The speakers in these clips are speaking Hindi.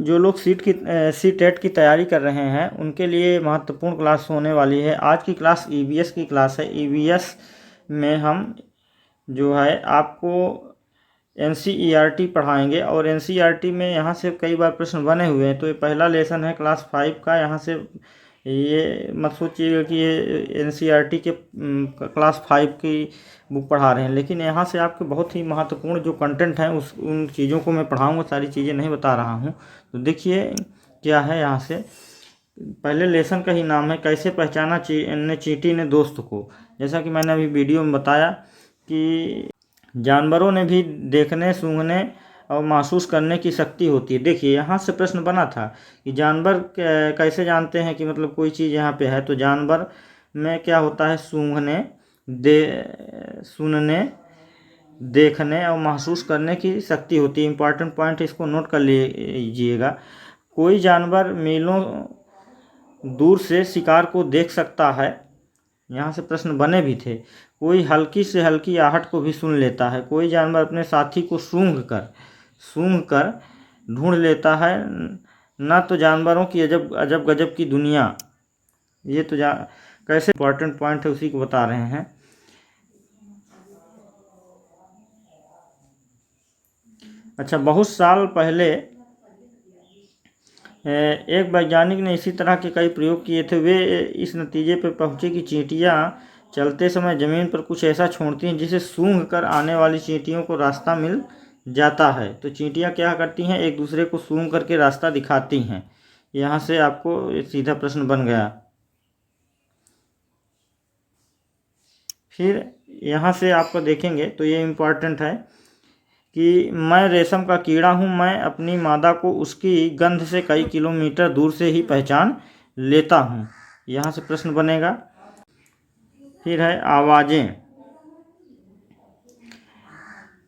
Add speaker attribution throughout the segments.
Speaker 1: जो लोग सी टेट की तैयारी कर रहे हैं उनके लिए महत्वपूर्ण क्लास होने वाली है। आज की क्लास ईवीएस की क्लास है। ईवीएस में हम जो है आपको एनसीईआरटी पढ़ाएंगे और एनसीईआरटी में यहाँ से कई बार प्रश्न बने हुए हैं। तो ये पहला लेसन है क्लास 5 का। यहाँ से ये मत सोचिएगा कि ये एनसीईआरटी के क्लास 5 की बुक पढ़ा रहे हैं, लेकिन यहाँ से आपके बहुत ही महत्वपूर्ण जो कंटेंट हैं उन चीज़ों को मैं पढ़ाऊँगा, सारी चीज़ें नहीं बता रहा हूँ। तो देखिए क्या है। यहाँ से पहले लेसन का ही नाम है कैसे पहचाना चींटी ने दोस्त को। जैसा कि मैंने अभी वीडियो में बताया कि जानवरों ने भी देखने, सूंघने और महसूस करने की शक्ति होती है। देखिए यहाँ से प्रश्न बना था कि जानवर कैसे जानते हैं कि मतलब कोई चीज़ यहाँ पे है। तो जानवर में क्या होता है, सुनने, देखने और महसूस करने की शक्ति होती है। इम्पॉर्टेंट पॉइंट इसको नोट कर लीजिएगा। कोई जानवर मीलों दूर से शिकार को देख सकता है। यहाँ से प्रश्न बने भी थे। कोई हल्की से हल्की आहट को भी सुन लेता है। कोई जानवर अपने साथी को सूंघ कर ढूंढ लेता है। न तो जानवरों की अजब गजब की दुनिया। ये तो कैसे इंपॉर्टेंट पॉइंट है उसी को बता रहे हैं। अच्छा, बहुत साल पहले एक वैज्ञानिक ने इसी तरह के कई प्रयोग किए थे। वे इस नतीजे पर पहुंचे कि चींटियां चलते समय ज़मीन पर कुछ ऐसा छोड़ती हैं जिसे सूंघ कर आने वाली चींटियों को रास्ता मिल जाता है। तो चींटियां क्या करती हैं, एक दूसरे को सूंघ करके रास्ता दिखाती हैं। यहाँ से आपको एक सीधा प्रश्न बन गया। फिर यहाँ से आपको देखेंगे तो ये इम्पॉर्टेंट है कि मैं रेशम का कीड़ा हूँ। मैं अपनी मादा को उसकी गंध से कई किलोमीटर दूर से ही पहचान लेता हूँ। यहाँ से प्रश्न बनेगा। फिर है आवाज़ें।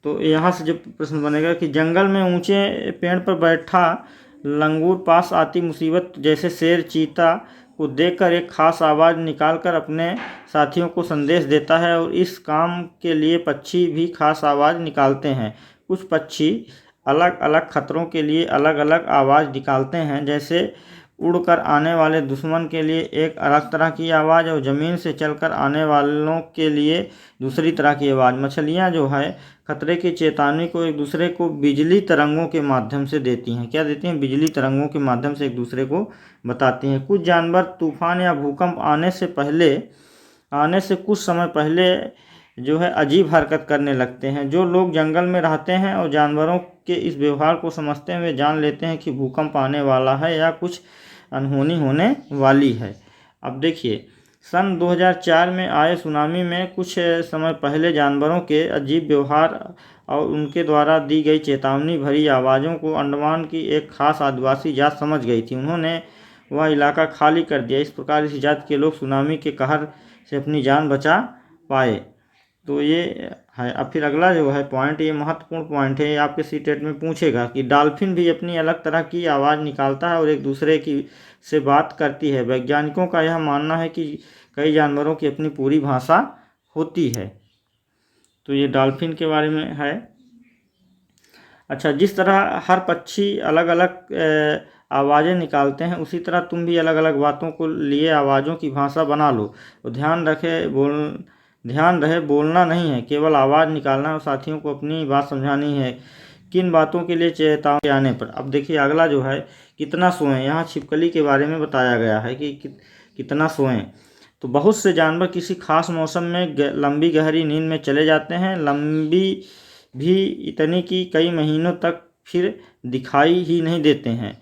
Speaker 1: तो यहाँ से जो प्रश्न बनेगा कि जंगल में ऊंचे पेड़ पर बैठा लंगूर पास आती मुसीबत जैसे शेर, चीता को देखकर एक खास आवाज़ निकालकर अपने साथियों को संदेश देता है। और इस काम के लिए पक्षी भी खास आवाज़ निकालते हैं। कुछ पक्षी अलग अलग खतरों के लिए अलग अलग आवाज़ निकालते हैं। जैसे उड़कर आने वाले दुश्मन के लिए एक अलग तरह की आवाज़ और ज़मीन से चलकर आने वालों के लिए दूसरी तरह की आवाज़। मछलियाँ जो है खतरे की चेतावनी को एक दूसरे को बिजली तरंगों के माध्यम से देती हैं। क्या देती हैं? बिजली तरंगों के माध्यम से एक दूसरे को बताती हैं। कुछ जानवर तूफान या भूकंप आने से कुछ समय पहले जो है अजीब हरकत करने लगते हैं। जो लोग जंगल में रहते हैं और जानवरों के इस व्यवहार को समझते हैं, वे जान लेते हैं कि भूकंप आने वाला है या कुछ अनहोनी होने वाली है। अब देखिए, सन 2004 में आए सुनामी में कुछ समय पहले जानवरों के अजीब व्यवहार और उनके द्वारा दी गई चेतावनी भरी आवाज़ों को अंडमान की एक खास आदिवासी जात समझ गई थी। उन्होंने वह इलाका खाली कर दिया। इस प्रकार इस जात के लोग सुनामी के कहर से अपनी जान बचा पाए। तो ये है। अब फिर अगला जो है पॉइंट, ये महत्वपूर्ण पॉइंट है। आपके सी टेट में पूछेगा कि डॉल्फिन भी अपनी अलग तरह की आवाज़ निकालता है और एक दूसरे की से बात करती है। वैज्ञानिकों का यह मानना है कि कई जानवरों की अपनी पूरी भाषा होती है। तो ये डॉल्फिन के बारे में है। अच्छा, जिस तरह हर पक्षी अलग अलग आवाज़ें निकालते हैं, उसी तरह तुम भी अलग अलग बातों को लिए आवाज़ों की भाषा बना लो। तो ध्यान रहे बोलना नहीं है, केवल आवाज़ निकालना और साथियों को अपनी बात समझानी है। किन बातों के लिए चेतावनी आने पर। अब देखिए अगला जो है कितना सोएं। यहाँ छिपकली के बारे में बताया गया है कि कितना सोएं। तो बहुत से जानवर किसी खास मौसम में लंबी गहरी नींद में चले जाते हैं। लंबी भी इतनी कि कई महीनों तक फिर दिखाई ही नहीं देते हैं।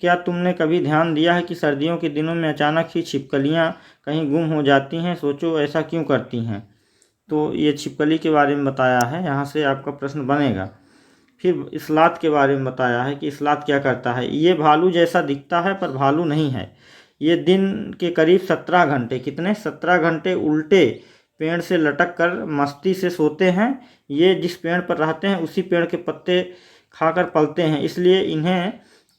Speaker 1: क्या तुमने कभी ध्यान दिया है कि सर्दियों के दिनों में अचानक ही छिपकलियाँ कहीं गुम हो जाती हैं? सोचो ऐसा क्यों करती हैं। तो ये छिपकली के बारे में बताया है। यहाँ से आपका प्रश्न बनेगा। फिर इस्लात के बारे में बताया है कि इस्लात क्या करता है। ये भालू जैसा दिखता है पर भालू नहीं है। ये दिन के करीब 17 घंटे 17 घंटे उल्टे पेड़ से लटक कर मस्ती से सोते हैं। ये जिस पेड़ पर रहते हैं उसी पेड़ के पत्ते खाकर पलते हैं, इसलिए इन्हें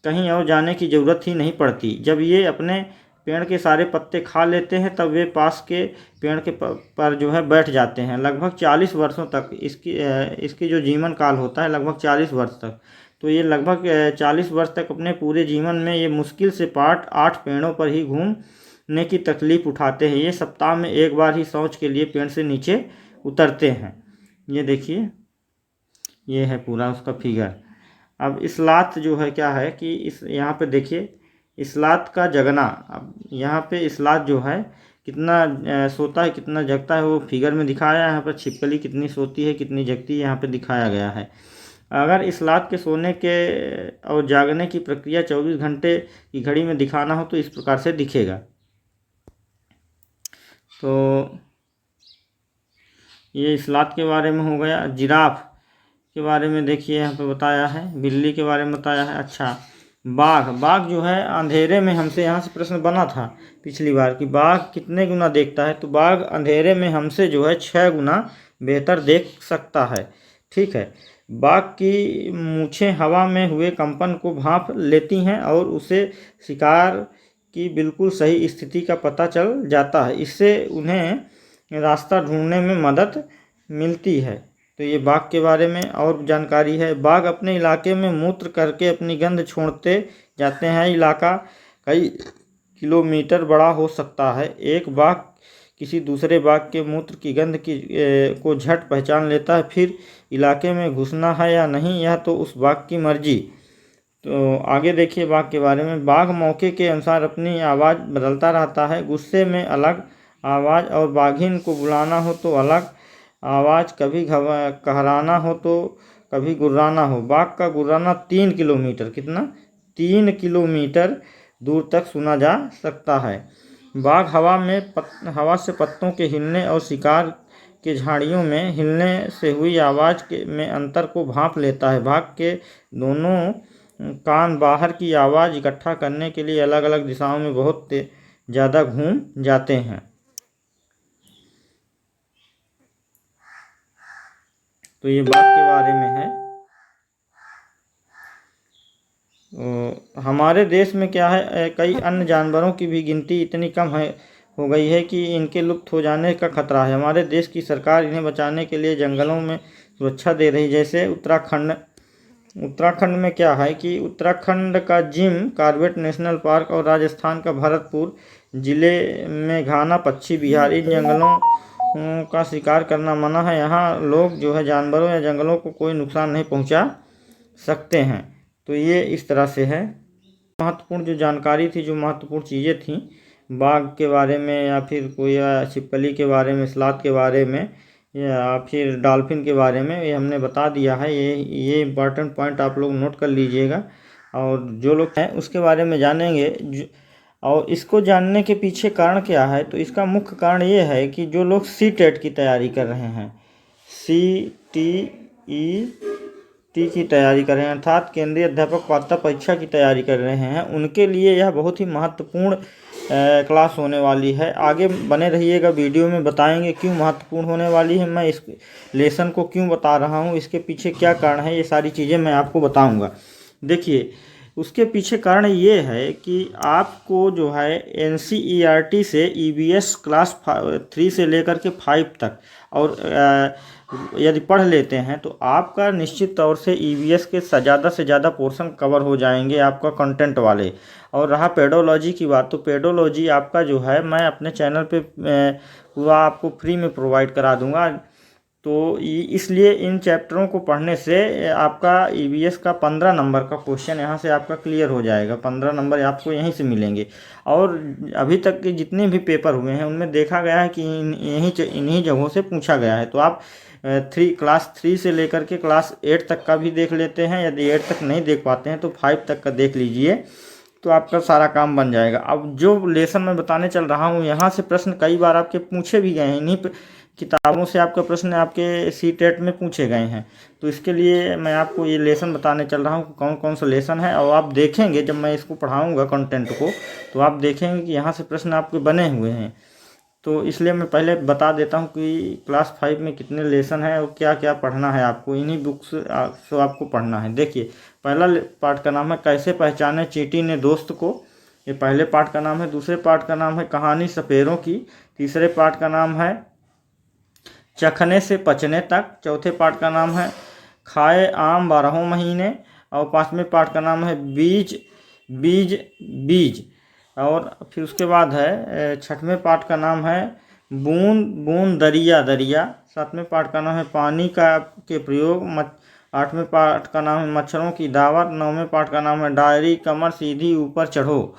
Speaker 1: कहीं और जाने की ज़रूरत ही नहीं पड़ती। जब ये अपने पेड़ के सारे पत्ते खा लेते हैं तब वे पास के पेड़ के पर जो है बैठ जाते हैं। लगभग 40 वर्षों तक इसकी जो जीवन काल होता है लगभग 40 वर्ष तक। तो ये लगभग 40 वर्ष तक अपने पूरे जीवन में ये मुश्किल से 8 पेड़ों पर ही घूमने की तकलीफ उठाते हैं। ये सप्ताह में एक बार ही शौच के लिए पेड़ से नीचे उतरते हैं। ये देखिए, ये है पूरा उसका फिगर। अब इस्लात जो है क्या है कि इस यहाँ पे देखिए इस्लात का जगना। अब यहाँ पे इस्लात जो है कितना सोता है कितना जगता है वो फिगर में दिखाया है। यहाँ पर छिपकली कितनी सोती है कितनी जगती है यहाँ पे दिखाया गया है। अगर इस्लात के सोने के और जागने की प्रक्रिया 24 घंटे की घड़ी में दिखाना हो तो इस प्रकार से दिखेगा। तो ये इस्लात के बारे में हो गया। जिराफ के बारे में देखिए यहाँ पे बताया है, बिल्ली के बारे में बताया है। अच्छा, बाघ जो है अंधेरे में हमसे, यहाँ से प्रश्न बना था पिछली बार कि बाघ कितने गुना देखता है, तो बाघ अंधेरे में हमसे जो है 6 गुना बेहतर देख सकता है। ठीक है। बाघ की मूछें हवा में हुए कंपन को भांप लेती हैं और उसे शिकार की बिल्कुल सही स्थिति का पता चल जाता है। इससे उन्हें रास्ता ढूंढने में मदद मिलती है। तो ये बाघ के बारे में और जानकारी है। बाघ अपने इलाके में मूत्र करके अपनी गंध छोड़ते जाते हैं। इलाका कई किलोमीटर बड़ा हो सकता है। एक बाघ किसी दूसरे बाघ के मूत्र की गंध को झट पहचान लेता है। फिर इलाके में घुसना है या नहीं यह तो उस बाघ की मर्जी। तो आगे देखिए बाघ के बारे में। बाघ मौके के अनुसार अपनी आवाज़ बदलता रहता है। गुस्से में अलग आवाज़ और बाघिन को बुलाना हो तो अलग आवाज़, कभी कहराना हो तो कभी गुर्राना हो। बाघ का गुर्राना 3 किलोमीटर, कितना 3 किलोमीटर दूर तक सुना जा सकता है। बाघ हवा से पत्तों के हिलने और शिकार के झाड़ियों में हिलने से हुई आवाज़ में अंतर को भांप लेता है। बाघ के दोनों कान बाहर की आवाज़ इकट्ठा करने के लिए अलग अलग दिशाओं में बहुत ज़्यादा घूम जाते हैं। तो ये बाघ के बारे में है। हमारे देश में क्या है, कई अन्य जानवरों की भी गिनती इतनी कम हो गई है कि इनके लुप्त हो जाने का खतरा है। हमारे देश की सरकार इन्हें बचाने के लिए जंगलों में सुरक्षा दे रही। जैसे उत्तराखंड में क्या है कि उत्तराखंड का जिम कॉर्बेट नेशनल पार्क और राजस्थान का भरतपुर जिले में घाना पक्षी विहार, इन जंगलों का शिकार करना मना है। यहाँ लोग जो है जानवरों या जंगलों को कोई नुकसान नहीं पहुँचा सकते हैं। तो ये इस तरह से है। महत्वपूर्ण जो जानकारी थी, जो महत्वपूर्ण चीज़ें थी बाघ के बारे में या फिर कोई छिपकली के बारे में, सलाद के बारे में या फिर डॉल्फिन के बारे में, ये हमने बता दिया है। ये इम्पॉर्टेंट पॉइंट आप लोग नोट कर लीजिएगा। और जो लोग हैं उसके बारे में जानेंगे। और इसको जानने के पीछे कारण क्या है, तो इसका मुख्य कारण ये है कि जो लोग CTET की तैयारी कर रहे हैं, CTET की तैयारी कर रहे हैं अर्थात केंद्रीय अध्यापक पात्रता परीक्षा की तैयारी कर रहे हैं, उनके लिए यह बहुत ही महत्वपूर्ण क्लास होने वाली है। आगे बने रहिएगा, वीडियो में बताएंगे क्यों महत्वपूर्ण होने वाली है, मैं इस लेसन को क्यों बता रहा हूँ, इसके पीछे क्या कारण है, ये सारी चीज़ें मैं आपको बताऊँगा। देखिए उसके पीछे कारण ये है कि आपको जो है NCERT से EVS क्लास 3 से लेकर के 5 तक और यदि पढ़ लेते हैं तो आपका निश्चित तौर से EVS के ज़्यादा से ज़्यादा पोर्शन कवर हो जाएंगे आपका कंटेंट वाले। और रहा पेडोलॉजी की बात, तो पेडोलॉजी आपका जो है मैं अपने चैनल पे पूरा आपको फ्री में प्रोवाइड करा दूंगा। तो इसलिए इन चैप्टरों को पढ़ने से आपका EVS का 15 नंबर का क्वेश्चन यहाँ से आपका क्लियर हो जाएगा। 15 नंबर आपको यहीं से मिलेंगे। और अभी तक के जितने भी पेपर हुए हैं उनमें देखा गया है कि इन्हीं जगहों से पूछा गया है। तो आप क्लास 3 से लेकर के क्लास 8 तक का भी देख लेते हैं। यदि 8 तक नहीं देख पाते हैं तो 5 तक का देख लीजिए, तो आपका सारा काम बन जाएगा। अब जो लेसन मैं बताने चल रहा हूँ यहाँ से प्रश्न कई बार आपके पूछे भी गए हैं, इन्हीं किताबों से आपका प्रश्न आपके CTET में पूछे गए हैं। तो इसके लिए मैं आपको ये लेसन बताने चल रहा हूँ कौन कौन सा लेसन है। और आप देखेंगे जब मैं इसको पढ़ाऊँगा कंटेंट को, तो आप देखेंगे कि यहाँ से प्रश्न आपके बने हुए हैं। तो इसलिए मैं पहले बता देता हूँ कि क्लास 5 में कितने लेसन हैं और क्या क्या पढ़ना है आपको, इन्हीं बुक्स से आपको पढ़ना है। देखिए पहला पार्ट का नाम है कैसे पहचाने चींटी ने दोस्त को, ये पहले पार्ट का नाम है। दूसरे पार्ट का नाम है कहानी सपेरों की। तीसरे पार्ट का नाम है चखने से पचने तक। चौथे पार्ट का नाम है खाए आम 12 महीने। और 5वें पाठ का नाम है बीज बीज बीज। और फिर उसके बाद है 6वें पाठ का नाम है बूंद बूंद दरिया दरिया। 7वें पाठ का नाम है पानी का के प्रयोग। 8वें पाठ का नाम है मच्छरों की दावत। 9वें पाठ का नाम है डायरी कमर सीधी ऊपर चढ़ो।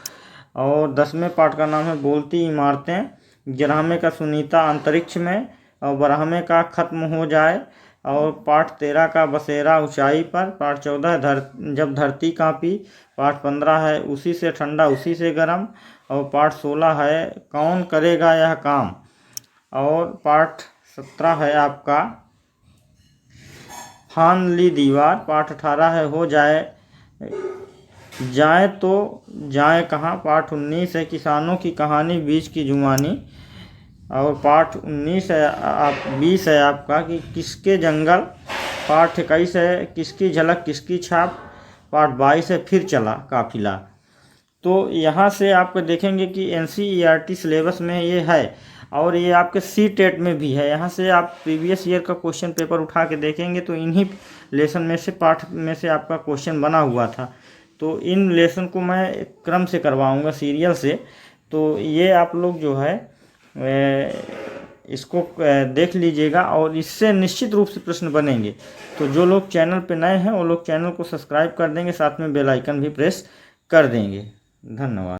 Speaker 1: और 10वें पाठ का नाम है बोलती इमारतें। 11वें का सुनीता अंतरिक्ष में। और 12वें का खत्म हो जाए। और पाठ 13 का बसेरा ऊंचाई पर। पाठ 14 जब धरती कांपी। पाठ 15 है उसी से ठंडा उसी से गर्म। और पाठ 16 है कौन करेगा यह काम। और पाठ 17 है आपका फान ली दीवार। पाठ 18 है हो जाए जाए तो जाए कहाँ। पाठ 19 है किसानों की कहानी बीज की जुबानी। और पाठ 19 है 20 है आपका कि किसके जंगल। पाठ 21 है किसकी झलक किसकी छाप। पाठ 22 है फिर चला काफिला। तो यहाँ से आप देखेंगे कि NCERT सिलेबस में ये है और ये आपके CTET में भी है। यहाँ से आप प्रीवियस ईयर का क्वेश्चन पेपर उठा के देखेंगे तो इन्हीं लेसन में से पाठ में से आपका क्वेश्चन बना हुआ था। तो इन लेसन को मैं क्रम से करवाऊँगा सीरियल से। तो ये आप लोग जो है इसको देख लीजिएगा और इससे निश्चित रूप से प्रश्न बनेंगे। तो जो लोग चैनल पे नए हैं वो लोग चैनल को सब्सक्राइब कर देंगे, साथ में बेल आइकन भी प्रेस कर देंगे। धन्यवाद।